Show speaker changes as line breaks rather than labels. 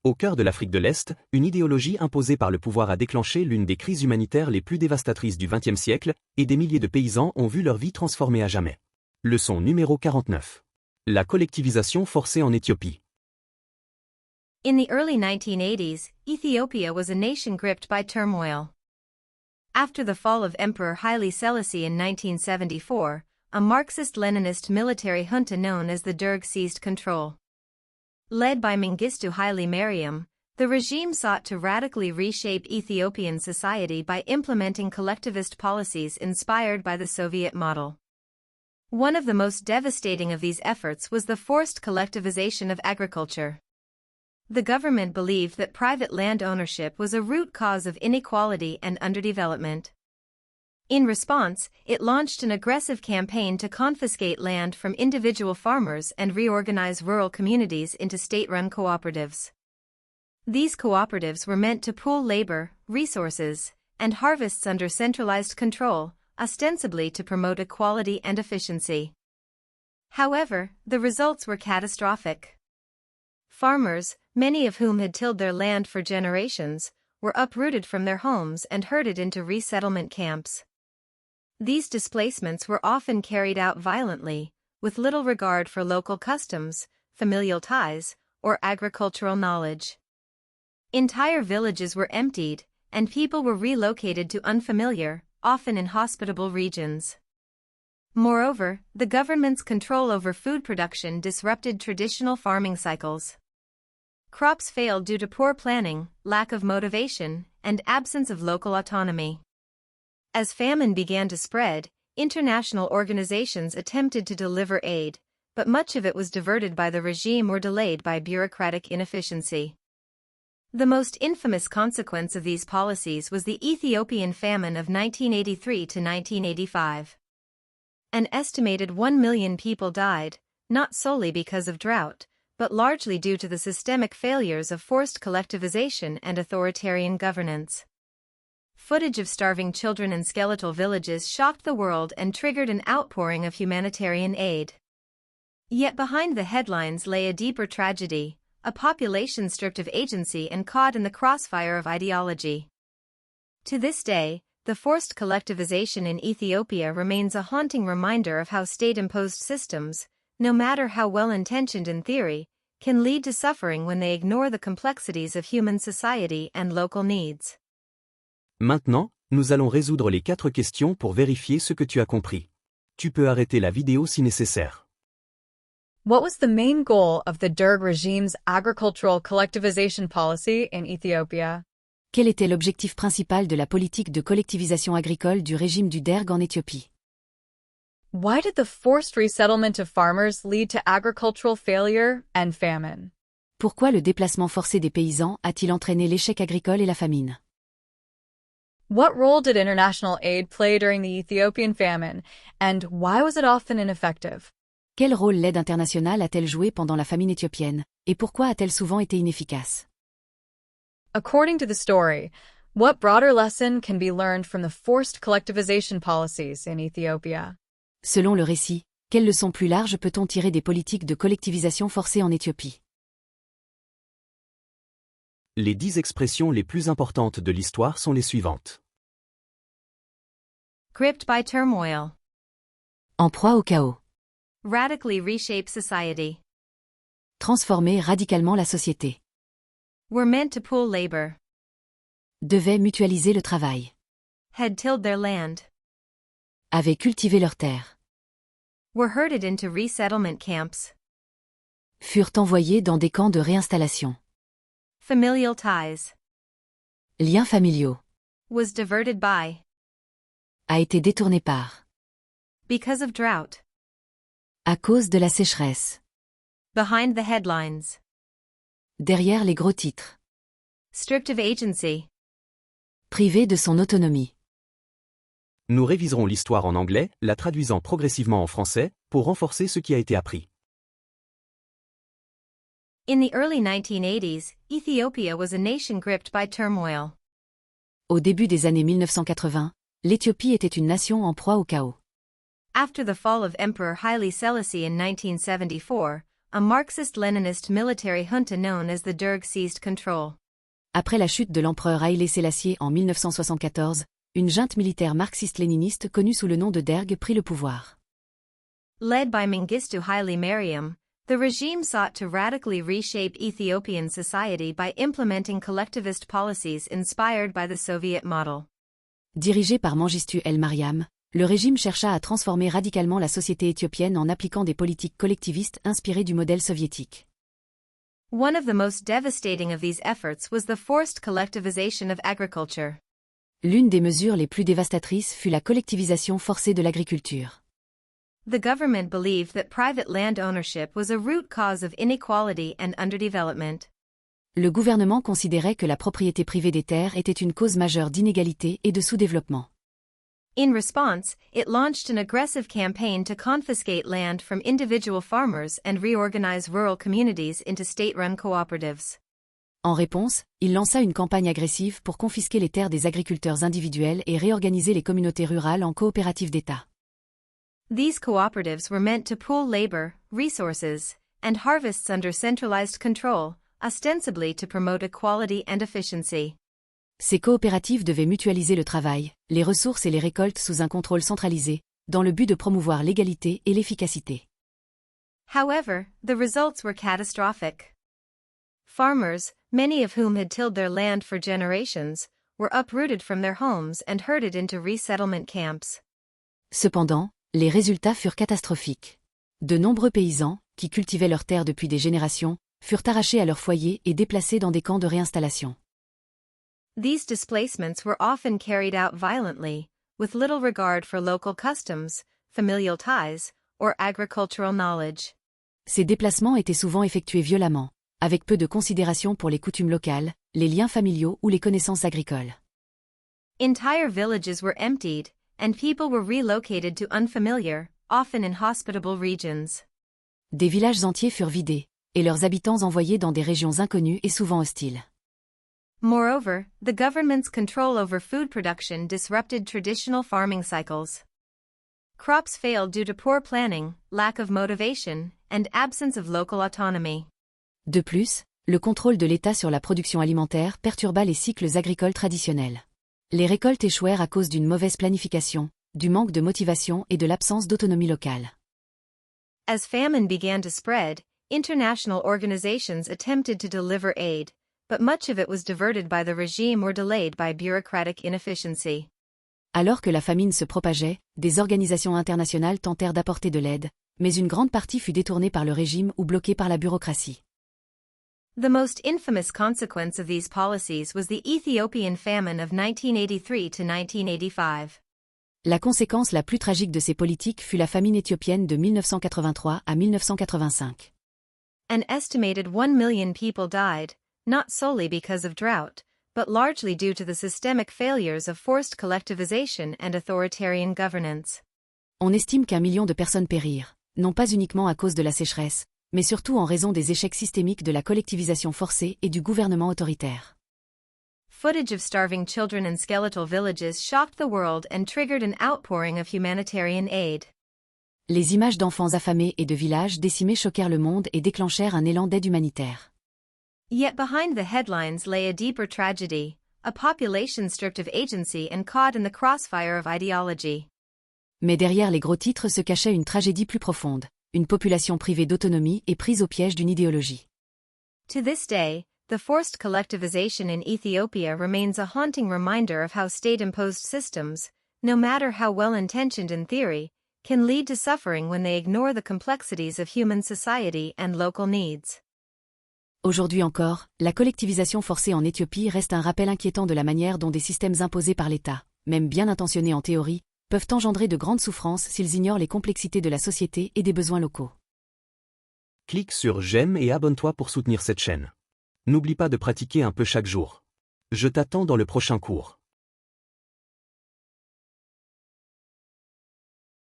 Au cœur de l'Afrique de l'Est, une idéologie imposée par le pouvoir a déclenché l'une des crises humanitaires les plus dévastatrices du XXe siècle, et des milliers de paysans ont vu leur vie transformée à jamais. Leçon numéro 49. La collectivisation forcée en Éthiopie.
In the early 1980s, Ethiopia was a nation gripped by turmoil. After the fall of Emperor Haile Selassie in 1974, a Marxist-Leninist military junta known as the Derg seized control. Led by Mengistu Haile Mariam, the regime sought to radically reshape Ethiopian society by implementing collectivist policies inspired by the Soviet model. One of the most devastating of these efforts was the forced collectivization of agriculture. The government believed that private land ownership was a root cause of inequality and underdevelopment. In response, it launched an aggressive campaign to confiscate land from individual farmers and reorganize rural communities into state-run cooperatives. These cooperatives were meant to pool labor, resources, and harvests under centralized control, ostensibly to promote equality and efficiency. However, the results were catastrophic. Farmers, many of whom had tilled their land for generations, were uprooted from their homes and herded into resettlement camps. These displacements were often carried out violently, with little regard for local customs, familial ties, or agricultural knowledge. Entire villages were emptied, and people were relocated to unfamiliar, often inhospitable regions. Moreover, the government's control over food production disrupted traditional farming cycles. Crops failed due to poor planning, lack of motivation, and absence of local autonomy. As famine began to spread, international organizations attempted to deliver aid, but much of it was diverted by the regime or delayed by bureaucratic inefficiency. The most infamous consequence of these policies was the Ethiopian famine of 1983 to 1985. An estimated 1 million people died, not solely because of drought, but largely due to the systemic failures of forced collectivization and authoritarian governance. Footage of starving children and skeletal villages shocked the world and triggered an outpouring of humanitarian aid. Yet behind the headlines lay a deeper tragedy, a population stripped of agency and caught in the crossfire of ideology. To this day, the forced collectivization in Ethiopia remains a haunting reminder of how state-imposed systems, no matter how well-intentioned in theory, can lead to suffering when they ignore the complexities of human society and local needs.
Maintenant, nous allons résoudre les 4 questions pour vérifier ce que tu as compris. Tu peux arrêter la vidéo si nécessaire.
What was the main goal of the Derg regime's agricultural collectivization policy in Ethiopia?
Quel était l'objectif principal de la politique de collectivisation agricole du régime du Derg en Éthiopie?
Why did the forced resettlement of farmers lead to agricultural failure and famine?
Pourquoi le déplacement forcé des paysans a-t-il entraîné l'échec agricole et la famine?
What role did international aid play during the Ethiopian famine, and why was it often ineffective?
Quel rôle l'aide internationale a-t-elle joué pendant la famine éthiopienne, et pourquoi a-t-elle souvent été inefficace?
According to the story, what broader lesson can be learned from the forced collectivization policies in Ethiopia?
Selon le récit, quelle leçon plus large peut-on tirer des politiques de collectivisation forcée en Éthiopie?
Les 10 expressions les plus importantes de l'histoire sont les suivantes.
Gripped by turmoil.
En proie au chaos.
Radically reshape society.
Transformer radicalement la société.
Were meant to pool labor.
Devaient mutualiser le travail.
Had tilled their land.
Avaient cultivé leurs terres.
Were herded into resettlement camps.
Furent envoyés dans des camps de réinstallation.
Familial ties.
Liens familiaux.
Was diverted by.
A été détourné par.
Because of drought.
À cause de la sécheresse.
Behind the headlines.
Derrière les gros titres.
Stripped of agency.
Privé de son autonomie.
Nous réviserons l'histoire en anglais, la traduisant progressivement en français, pour renforcer ce qui a été appris.
In the early 1980s, Ethiopia was a nation gripped by turmoil.
Au début des années 1980, l'Éthiopie était une nation en proie au chaos.
After the fall of Emperor Haile Selassie in 1974, a Marxist-Leninist military junta known as the Derg seized control.
Après la chute de l'empereur Haïlé Sélassié en 1974, une junte militaire marxiste-léniniste connue sous le nom de Derg prit le pouvoir.
Led by Mengistu Haile Mariam, the regime sought to radically reshape Ethiopian society by implementing collectivist policies inspired by the Soviet model.
Dirigé par Mengistu El Mariam, le régime chercha à transformer radicalement la société éthiopienne en appliquant des politiques collectivistes inspirées du modèle soviétique.
One of the most devastating of these efforts was the forced collectivization of agriculture.
L'une des mesures les plus dévastatrices fut la collectivisation forcée de l'agriculture.
The government believed that private land ownership was a root cause of inequality and underdevelopment.
Le gouvernement considérait que la propriété privée des terres était une cause majeure d'inégalité et de sous-développement.
In response, it launched an aggressive campaign to confiscate land from individual farmers and reorganize rural communities into state-run cooperatives.
En réponse, il lança une campagne agressive pour confisquer les terres des agriculteurs individuels et réorganiser les communautés rurales en coopératives d'État.
These cooperatives were meant to pool labor, resources, and harvests under centralized control, ostensibly to promote equality and efficiency.
Ces coopératives devaient mutualiser le travail, les ressources et les récoltes sous un contrôle centralisé, dans le but de promouvoir l'égalité et l'efficacité.
However, the results were catastrophic. Farmers, many of whom had tilled their land for generations, were uprooted from their homes and herded into resettlement camps.
Cependant, les résultats furent catastrophiques. De nombreux paysans, qui cultivaient leurs terres depuis des générations, furent arrachés à leur foyer et déplacés dans des camps de réinstallation.
These displacements were often carried out violently, with little regard for local customs, familial ties, or agricultural knowledge.
Ces déplacements étaient souvent effectués violemment, avec peu de considération pour les coutumes locales, les liens familiaux ou les connaissances agricoles.
Entire villages were emptied, and people were relocated to unfamiliar, often inhospitable regions.
Des villages entiers furent vidés, et leurs habitants envoyés dans des régions inconnues et souvent hostiles.
Moreover, the government's control over food production disrupted traditional farming cycles. Crops failed due to poor planning, lack of motivation, and absence of local autonomy.
De plus, le contrôle de l'État sur la production alimentaire perturba les cycles agricoles traditionnels. Les récoltes échouèrent à cause d'une mauvaise planification, du manque de motivation et de l'absence d'autonomie locale.
As famine began to spread, international organizations attempted to deliver aid, but much of it was diverted by the regime or delayed by bureaucratic inefficiency.
Alors que la famine se propageait, des organisations internationales tentèrent d'apporter de l'aide, mais une grande partie fut détournée par le régime ou bloquée par la bureaucratie.
The most infamous consequence of these policies was the Ethiopian famine of 1983 to 1985.
La conséquence la plus tragique de ces politiques fut la famine éthiopienne de 1983 à 1985.
An estimated 1 million people died, not solely because of drought, but largely due to the systemic failures of forced collectivization and authoritarian governance.
On estime qu'1 million de personnes périrent, non pas uniquement à cause de la sécheresse, mais surtout en raison des échecs systémiques de la collectivisation forcée et du gouvernement autoritaire.
Footage of starving children and skeletal villages shocked the world and triggered an outpouring of humanitarian aid.
Les images d'enfants affamés et de villages décimés choquèrent le monde et déclenchèrent un élan d'aide humanitaire.
Yet behind the headlines lay a deeper tragedy, a population stripped of agency and caught in the crossfire of ideology.
Mais derrière les gros titres se cachait une tragédie plus profonde, une population privée d'autonomie et prise au piège d'une idéologie.
To this day, the forced collectivization in Ethiopia remains a haunting reminder of how state-imposed systems, no matter how well-intentioned in theory, can lead to suffering when they ignore the complexities of human society and local needs.
Aujourd'hui encore, la collectivisation forcée en Éthiopie reste un rappel inquiétant de la manière dont des systèmes imposés par l'État, même bien intentionnés en théorie, peuvent engendrer de grandes souffrances s'ils ignorent les complexités de la société et des besoins locaux.
Clique sur j'aime et abonne-toi pour soutenir cette chaîne. N'oublie pas de pratiquer un peu chaque jour. Je t'attends dans le prochain cours.